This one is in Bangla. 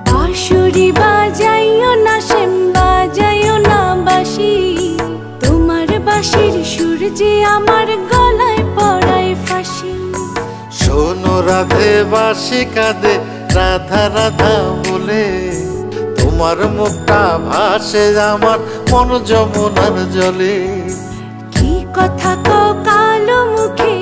বাঁশুরি বাজাইও না শ্যাম, বাজাইও না বাঁশি, তোমার বাঁশির সুর যে আমার গলায় পড়ায় ফাঁসি। শোনো রাধে বাঁশি কাঁদে রাধা রাধা বলে, তোমার মুখটা ভাসে আমার মন যমুনার জলে। কি কথা কও কালো মুখে